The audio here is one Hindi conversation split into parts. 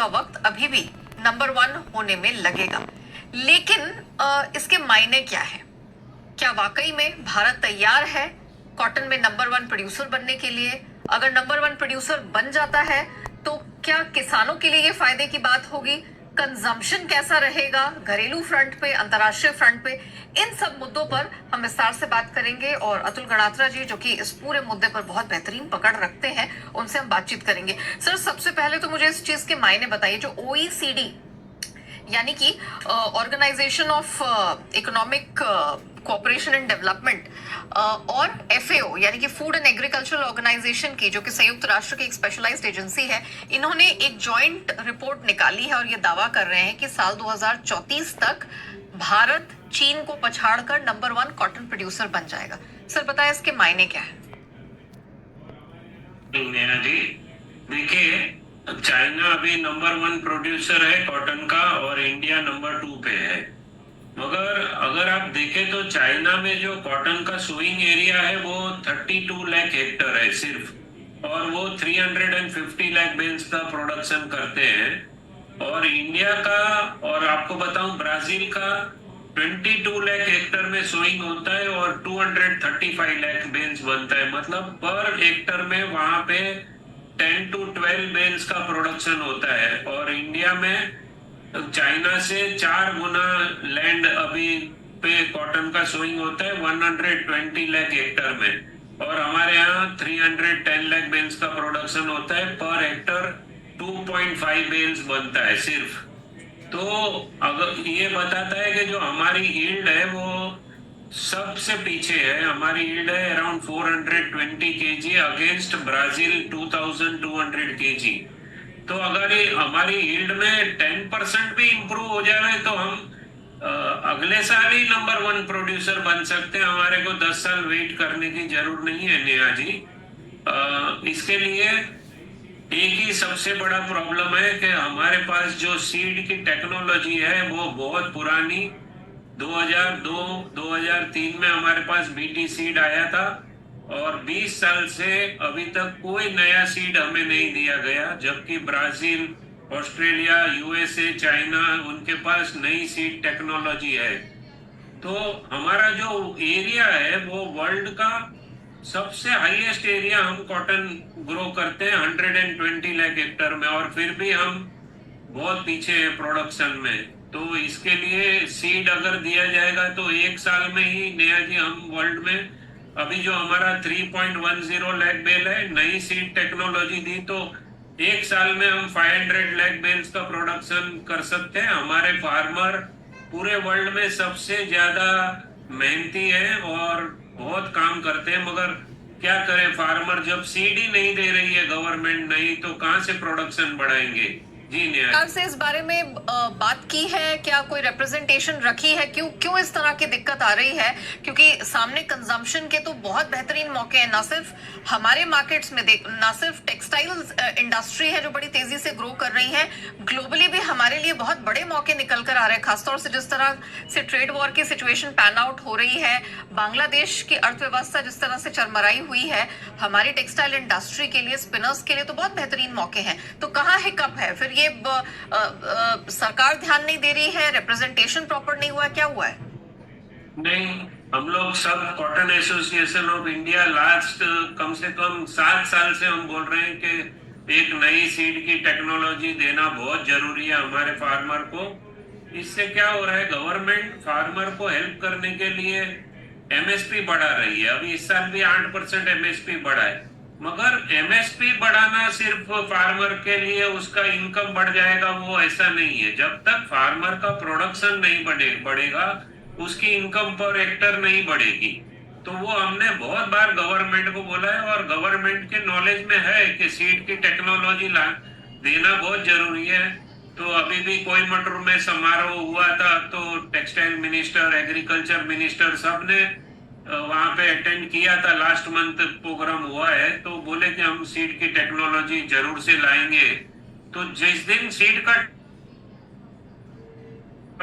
का वक्त अभी भी नंबर 1 होने में लगेगा। लेकिन इसके मायने क्या है? क्या वाकई में भारत तैयार है कॉटन में नंबर 1 प्रोड्यूसर बनने के लिए? अगर नंबर 1 प्रोड्यूसर बन जाता है तो क्या किसानों के लिए ये फायदे की बात होगी? कंजम्पशन कैसा रहेगा घरेलू फ्रंट पे, अंतर्राष्ट्रीय फ्रंट पे? इन सब मुद्दों पर हम विस्तार से बात करेंगे और अतुल गणात्रा जी, जो कि इस पूरे मुद्दे पर बहुत बेहतरीन पकड़ रखते हैं, उनसे हम बातचीत करेंगे। सर, सबसे पहले तो मुझे इस चीज के मायने बताइए, जो OECD यानी कि organisation of economic cooperation and development और FAO यानी कि फूड एंड एग्रीकल्चरल ऑर्गेनाइजेशन की, जो कि संयुक्त राष्ट्र की एक स्पेशलाइज्ड एजेंसी है, इन्होंने एक जॉइंट रिपोर्ट निकाली है और ये दावा कर रहे हैं कि साल 2034 तक भारत चीन को पछाड़कर नंबर 1 कॉटन प्रोड्यूसर बन जाएगा। सर, बताएं इसके मायने क्या है? नेहा जी, देखिए, चाइना अभी नंबर 1 प्रोड्यूसर है कॉटन का और इंडिया नंबर 2 पे है। मगर अगर आप देखें तो चाइना में जो कॉटन का सोइंग एरिया है वो 32 लाख हेक्टर है सिर्फ, और वो 350 लाख बेल्स का प्रोडक्शन करते हैं। और इंडिया का, और आपको बताऊं, ब्राजील का 22 लाख हेक्टर में सोइंग होता है और 235 लाख बेल्स बनता है। मतलब पर हेक्टर में वहां पे 10 to 12 बेल्स का प्रोडक्शन होता है। और इंडिया में चाइना से 4 गुना लैंड अभी पे कॉटन का सोइंग होता है 120 लाख हेक्टर में, और हमारे यहाँ 310 लाख बेल्स का प्रोडक्शन होता है। पर हेक्टर 2.5 बेल्स बनता है सिर्फ। तो अगर ये बताता है कि जो हमारी यील्ड है वो सबसे पीछे है। हमारी यील्ड है around 420 KG against Brazil 2200 KG. तो अगर ये हमारी यील्ड में 10% भी इंप्रूव हो जाए तो हम अगले साल ही नंबर 1 प्रोड्यूसर बन सकते हैं। हमारे को 10 साल वेट करने की जरूरत नहीं है नेहा जी। इसके लिए एक ही सबसे बड़ा प्रॉब्लम है कि हमारे पास जो सीड की टेक्नोलॉजी है वो बहुत पुरानी, 2002-2003 में हमारे पास BT सीड आया था, और 20 साल से अभी तक कोई नया सीड हमें नहीं दिया गया। जबकि ब्राजील, ऑस्ट्रेलिया, USA, चाइना, उनके पास नई सीड टेक्नोलॉजी है। तो हमारा जो एरिया है वो वर्ल्ड का सबसे हाईएस्ट एरिया हम कॉटन ग्रो करते हैं 120 लाख हेक्टर में, और फिर भी हम बहुत पीछे हैं प्रोडक्शन में। तो इसके लिए सीड अगर दिया जाएगा तो एक साल में ही नेहा जी हम वर्ल्ड में, अभी जो हमारा 3.10 लाख बेल है, नई सीड टेक्नोलॉजी दी तो एक साल में हम 500 लाख बेल्स का प्रोडक्शन कर सकते हैं। हमारे फार्मर पूरे वर्ल्ड में सबसे ज्यादा मेहनती है और बहुत काम करते हैं। मगर क्या करें, फार्मर जब सीड ही नहीं दे रही है गवर्नमेंट नहीं, तो कहां से प्रोडक्शन बढ़ाएंगे? जी नेहा से इस बारे में बात की है क्या? कोई रिप्रेजेंटेशन रखी है? क्यों इस तरह की दिक्कत आ रही है? क्योंकि सामने कंजम्पशन के तो बहुत बेहतरीन मौके हैं, ना सिर्फ हमारे मार्केट्स में, ना सिर्फ टेक्सटाइल इंडस्ट्री है जो बड़ी तेजी से ग्रो कर रही है, ग्लोबली भी हमारे लिए बहुत बड़े मौके निकल कर आ रहे हैं। खासतौर से जिस तरह से ट्रेड वॉर की सिचुएशन पैन आउट हो रही है, बांग्लादेश की अर्थव्यवस्था जिस तरह से चरमराई हुई है, हमारी टेक्सटाइल इंडस्ट्री के लिए, स्पिनर्स के लिए तो बहुत बेहतरीन मौके हैं। तो कहाँ हिकअप है फिर? ये सरकार ध्यान नहीं दे रही है, रिप्रेजेंटेशन प्रॉपर नहीं हुआ, क्या हुआ है? नहीं, हम लोग सब cotton association of India last कम से कम 7 साल से हम बोल रहे हैं कि एक नई सीड की टेक्नोलॉजी देना बहुत जरूरी है हमारे फार्मर को। इससे क्या हो रहा है, गवर्नमेंट फार्मर को हेल्प करने के लिए MSP बढ़ा रही है। अभी इस साल भी 8% MSP बढ़ा है। मगर MSP बढ़ाना सिर्फ फार्मर के लिए उसका इनकम बढ़ जाएगा, वो ऐसा नहीं है। जब तक फार्मर का प्रोडक्शन नहीं बढ़ेगा उसकी इनकम पर हेक्टर नहीं बढ़ेगी। तो वो हमने बहुत बार गवर्नमेंट को बोला है, और गवर्नमेंट के नॉलेज में है कि सीड की टेक्नोलॉजी देना बहुत जरूरी है। तो अभी भी कोयम्बटूर में समारोह हुआ था, तो टेक्सटाइल मिनिस्टर, एग्रीकल्चर मिनिस्टर सब ने वहां पे अटेंड किया था। लास्ट मंथ प्रोग्राम हुआ है, तो बोले कि हम सीड की टेक्नोलॉजी जरूर से लाएंगे। तो जिस दिन सीड का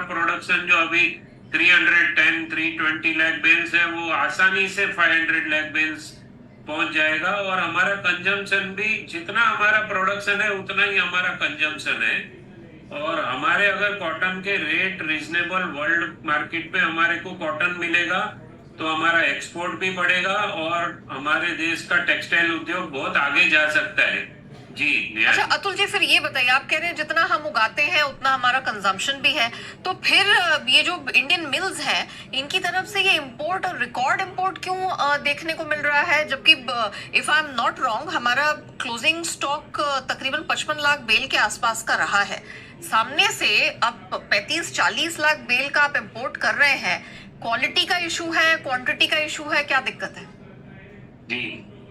प्रोडक्शन जो अभी 310-320 लाख बेल्स है, वो आसानी से 500 लाख बेल्स पहुंच जाएगा और हमारा कंजम्पशन भी, जितना हमारा प्रोडक्शन है उतना ही हमारा कंजम्पशन है। और हमारे अगर कॉटन के रेट रीजनेबल वर्ल्ड मार्केट में हमारे को कॉटन मिलेगा तो हमारा एक्सपोर्ट भी बढ़ेगा और हमारे देश का टेक्सटाइल उद्योग बहुत आगे जा सकता है। जी नेहा अच्छा जी। अतुल जी, फिर ये बताइए, आप कह रहे हैं जितना हम उगाते हैं उतना हमारा कंजम्पशन भी है, तो फिर ये जो इंडियन मिल्स हैं इनकी तरफ से ये इंपोर्ट और रिकॉर्ड इंपोर्ट क्यों देखने को मिल रहा है, जबकि if I am not wrong हमारा क्लोजिंग स्टॉक तकरीबन 55 लाख बेल के आसपास का रहा है। सामने से अब 35-40 लाख बेल का आप इंपोर्ट कर रहे हैं। क्वालिटी का इशू है, क्वांटिटी का इशू है, क्या दिक्कत है? जी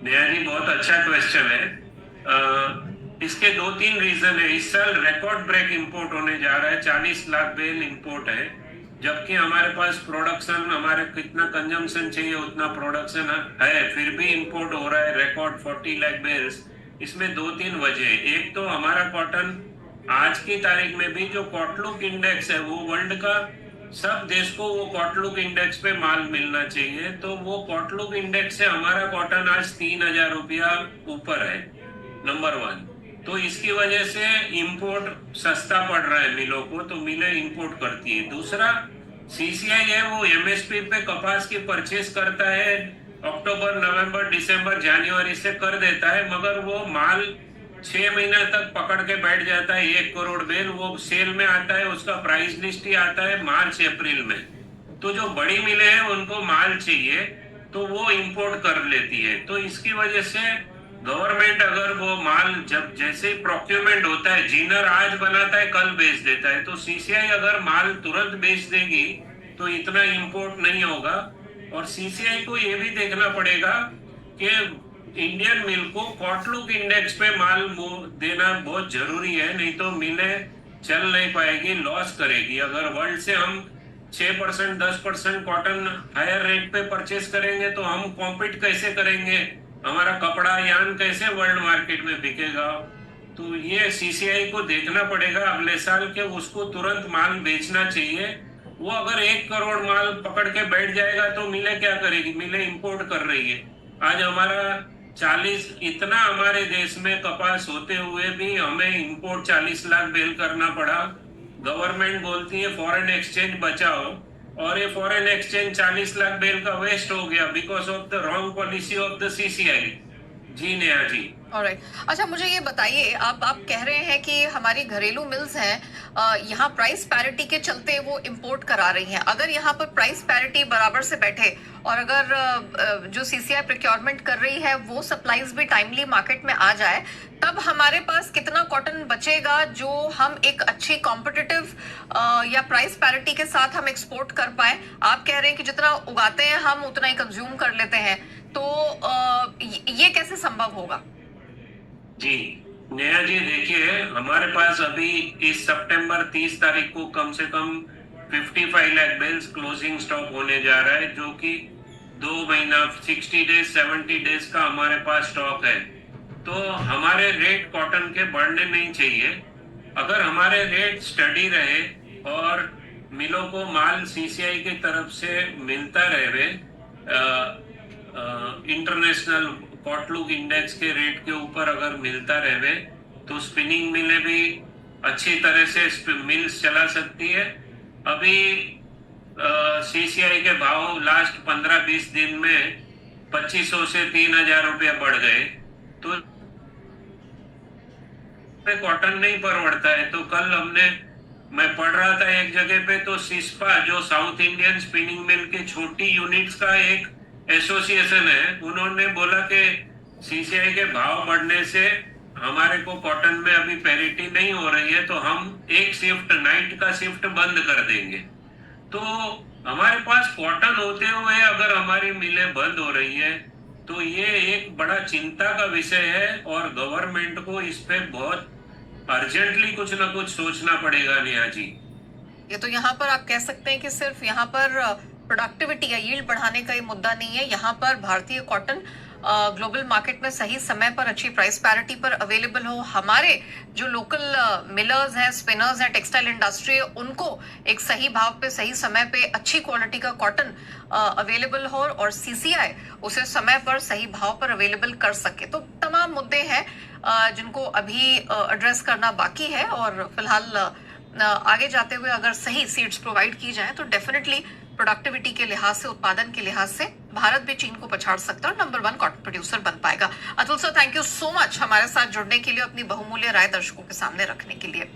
नेहा जी, बहुत अच्छा क्वेश्चन है। इसके 2-3 रीजन है। इस साल रिकॉर्ड ब्रेक इंपोर्ट होने जा रहा है, 40 लाख बेल इंपोर्ट है, जबकि हमारे पास प्रोडक्शन, हमारे कितना कंजम्पशन चाहिए उतना प्रोडक्शन है, फिर भी इंपोर्ट हो रहा है रिकॉर्ड 40 लाख बेल्स। इसमें 2-3 वजह। एक तो हमारा कॉटन आज की तारीख में भी जो कॉटलुक इंडेक्स है वो वर्ल्ड का, सब देश को वो कॉटलुक इंडेक्स पे माल मिलना चाहिए, तो वो कॉटलुक इंडेक्स से हमारा कॉटन आज 3,000 रुपया ऊपर है, नंबर 1। तो इसकी वजह से इंपोर्ट सस्ता पड़ रहा है मिलों को, तो मिलें इंपोर्ट करती है। दूसरा, सीसीआई है वो एमएसपी पे कपास की परचेस करता है, अक्टूबर, नवंबर, दिसंबर, जनवरी से कर देता है, मगर वो माल 6 महीना तक पकड़ के बैठ जाता है। 1 करोड़ बेल वो सेल में आता है, उसका प्राइस लिस्ट ही आता है मार्च अप्रैल में। तो जो बड़ी मिलें हैं उनको माल चाहिए तो वो इंपोर्ट कर लेती है। तो इसकी वजह से गवर्नमेंट अगर वो माल, जब जैसे प्रोक्योरमेंट होता है, जीनर आज बनाता है कल बेच देता है, तो सीसीआई अगर माल तुरंत बेच देगी तो इतना इंपोर्ट नहीं होगा। और सीसीआई को ये भी देखना पड़ेगा कि इंडियन मिल को कॉटलुक इंडेक्स पे माल देना बहुत जरूरी है, नहीं तो मिलें चल नहीं पाएगी, लॉस करेगी। अगर वर्ल्ड से हम 6% 10% कॉटन हायर रेट पे परचेस करेंगे तो हम कॉम्पीट कैसे करेंगे, हमारा कपड़ा यान कैसे वर्ल्ड मार्केट में बिकेगा। तो ये सीसीआई को देखना पड़ेगा अगले साल के उसको तुरंत माल बेचना चाहिए। वो अगर 1 करोड़ माल पकड़ के बैठ जाएगा तो मिले क्या करेगी, मिले इंपोर्ट कर रही है। आज हमारा 40, इतना हमारे देश में कपास होते हुए भी हमें इंपोर्ट 40 लाख बेल करना पड़ा। गवर्नमेंट बोलती है फॉरेन एक्सचेंज बचाओ, और ये फॉरेन एक्सचेंज 40 लाख बेल का वेस्ट हो गया because of the wrong policy of the CCI. जी नेहा जी। ऑलराइट, अच्छा मुझे ये बताइए, आप कह रहे हैं कि हमारी घरेलू मिल्स हैं, यहाँ प्राइस पैरिटी के चलते वो इंपोर्ट करा रही हैं। अगर यहाँ पर प्राइस पैरिटी बराबर से बैठे और अगर जो सीसीआई प्रोक्योरमेंट कर रही है वो सप्लाईज भी टाइमली मार्केट में आ जाए, तब हमारे पास कितना कॉटन बचेगा जो हम एक अच्छी कॉम्पिटिटिव या प्राइस पैरिटी के साथ हम एक्सपोर्ट कर पाए? आप कह रहे हैं कि जितना उगाते हैं हम उतना ही कंज्यूम कर लेते हैं, तो ये कैसे संभव होगा? जी नेहा जी, देखिए हमारे पास अभी इस सितंबर 30 तारीख को कम से कम 55 लाख बेल्स क्लोजिंग स्टॉक होने जा रहा है, जो कि 2 महीना 60 डेज 70 डेज का हमारे पास स्टॉक है। तो हमारे रेट कॉटन के बढ़ने नहीं चाहिए। अगर हमारे रेट स्टडी रहे और मिलों को माल सीसीआई की तरफ से मिलता रहे, इंटरनेशनल कॉटलुक इंडेक्स के रेट के ऊपर अगर मिलता रहे, तो स्पिनिंग मिलें भी अच्छी तरह से मिल्स चला सकती है। अभी सीसीआई के भाव लास्ट 15-20 दिन में 2500 से 3,000 रुपया बढ़ गए, तो कॉटन नहीं परवड़ता है। तो कल मैं पढ़ रहा था एक जगह पे, तो सिस्पा जो साउथ इंडियन स्पिनिंग मिल के छोटी यूनिट्स का एक एसोसिएशन है, उन्होंने बोला कि सीसीआई के भाव बढ़ने से हमारे को कॉटन में अभी पैरिटी नहीं हो रही है, तो हम एक शिफ्ट, नाइट का शिफ्ट बंद कर देंगे। तो हमारे पास कॉटन होते हुए अगर हमारी मिलें बंद हो रही है तो ये एक बड़ा चिंता का विषय है, और गवर्नमेंट को इस पे बहुत अर्जेंटली कुछ ना कुछ सोचना पड़ेगा नेहा जी। ये तो यहाँ पर आप कह सकते हैं कि सिर्फ यहाँ पर प्रोडक्टिविटी या यील्ड बढ़ाने का ये मुद्दा नहीं है। यहाँ पर भारतीय कॉटन ग्लोबल मार्केट में सही समय पर अच्छी प्राइस पैरिटी पर अवेलेबल हो, हमारे जो लोकल मिलर्स हैं, स्पिनर्स हैं, टेक्सटाइल इंडस्ट्री है, उनको एक सही भाव पे सही समय पे अच्छी क्वालिटी का कॉटन अवेलेबल हो और सीसीआई उसे समय पर सही भाव पर अवेलेबल कर सके। तो तमाम मुद्दे हैं जिनको अभी एड्रेस करना बाकी है और फिलहाल आगे जाते हुए अगर सही सीड्स प्रोवाइड की जाए तो डेफिनेटली प्रोडक्टिविटी के लिहाज से, उत्पादन के लिहाज से भारत भी चीन को पछाड़ सकता है और नंबर 1 कॉटन प्रोड्यूसर बन पाएगा। Atul sir, thank you so much हमारे साथ जुड़ने के लिए, अपनी बहुमूल्य राय दर्शकों के सामने रखने के लिए।